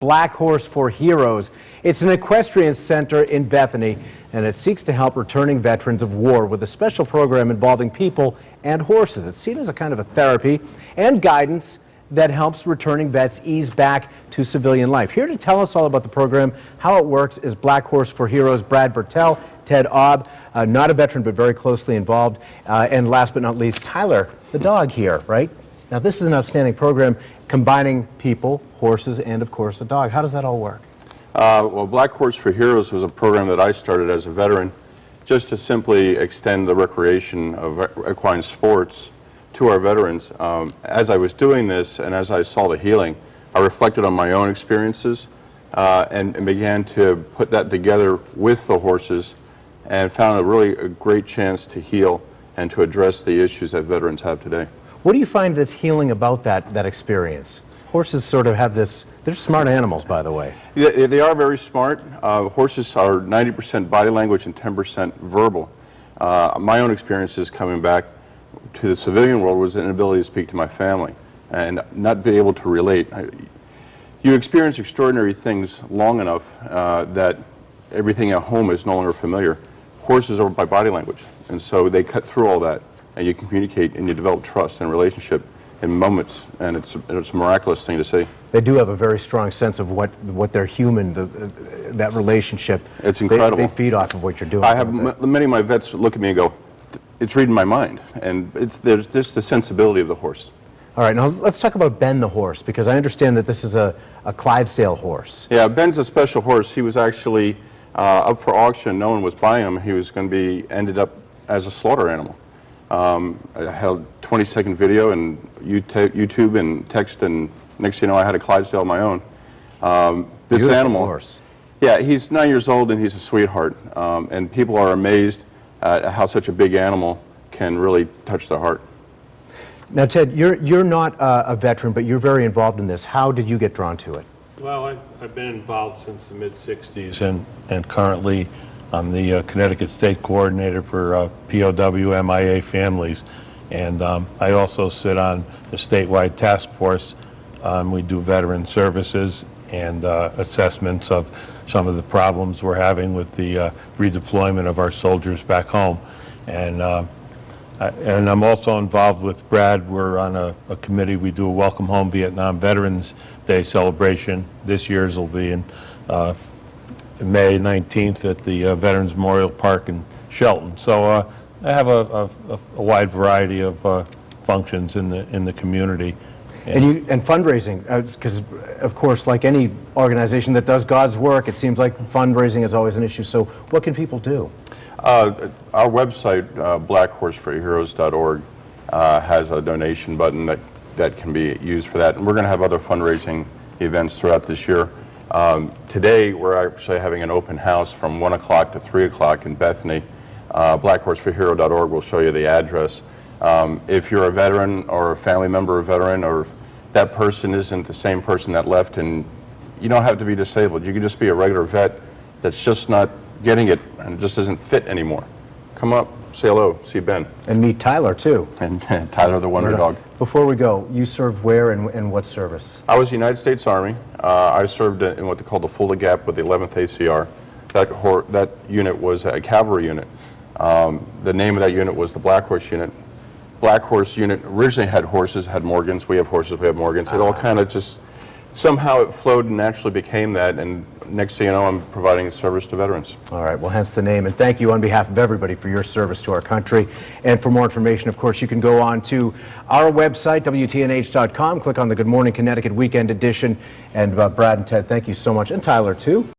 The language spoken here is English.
Blackhorse for Heroes. It's an equestrian center in Bethany, and it seeks to help returning veterans of war with a special program involving people and horses. It's seen as a kind of a therapy and guidance that helps returning vets ease back to civilian life. Here to tell us all about the program, how it works, is Blackhorse for Heroes Brad Bertel, Ted Obb, not a veteran but very closely involved, and last but not least, Tyler, the dog here, right? Now this is an outstanding program combining people, horses, and of course a dog. How does that all work? Well, Blackhorse for Heroes was a program that I started as a veteran just to simply extend the recreation of equine sports to our veterans. As I was doing this and as I saw the healing, I reflected on my own experiences and began to put that together with the horses and found a great chance to heal and to address the issues that veterans have today. What do you find that's healing about that experience? Horses sort of have this, they're smart animals, by the way. They are very smart. Horses are 90% body language and 10% verbal. My own experiences coming back to the civilian world was an inability to speak to my family and not be able to relate. You experience extraordinary things long enough that everything at home is no longer familiar. Horses are by body language, and so they cut through all that, and you communicate and you develop trust and relationship in moments, and it's a miraculous thing to see. They do have a very strong sense of what they're human, that relationship. It's incredible. They feed off of what you're doing. I have many of my vets look at me and go, it's reading my mind, and there's just the sensibility of the horse. All right, now let's talk about Ben the horse, because I understand that this is a Clydesdale horse. Yeah, Ben's a special horse. He was actually up for auction. No one was buying him. He was going to be ended up as a slaughter animal. I had a 20-second video and YouTube and text, and next thing you know, I had a Clydesdale of my own. This Beautiful animal, horse. Yeah, he's 9 years old and he's a sweetheart, and people are amazed at how such a big animal can really touch their heart. Now, Ted, you're not a veteran, but you're very involved in this. How did you get drawn to it? Well, I've been involved since the mid-'60s, and currently I'm the Connecticut State Coordinator for POW MIA families, and I also sit on the statewide task force. We do veteran services and assessments of some of the problems we're having with the redeployment of our soldiers back home. And I'm also involved with Brad. We're on a committee. We do a Welcome Home Vietnam Veterans Day celebration. This year's will be in May 19th at the Veterans Memorial Park in Shelton. So I have a wide variety of functions in the community. And fundraising, because of course, like any organization that does God's work, it seems like fundraising is always an issue. So what can people do? Our website, blackhorseforheroes.org, has a donation button that can be used for that. And we're going to have other fundraising events throughout this year. Today, we're actually having an open house from 1 o'clock to 3 o'clock in Bethany. Blackhorseforhero.org will show you the address. If you're a veteran or a family member of a veteran, or if that person isn't the same person that left, and you don't have to be disabled, you can just be a regular vet that's just not getting it and it just doesn't fit anymore. Come up, say hello, see Ben. And meet Tyler too. And Tyler the Wonder Dog. Before we go, you served where and what service? I was the United States Army. I served in what they call the Fulda Gap with the 11th ACR. That unit was a cavalry unit. The name of that unit was the Blackhorse unit. Blackhorse unit originally had horses, had Morgans. We have horses, we have Morgans. It all kind of just, somehow it flowed and naturally became that, and next thing you know, I'm providing service to veterans. All right, well, hence the name, and thank you on behalf of everybody for your service to our country. And for more information, of course, you can go on to our website, WTNH.com, click on the Good Morning Connecticut Weekend Edition, and Brad and Ted, thank you so much, and Tyler, too.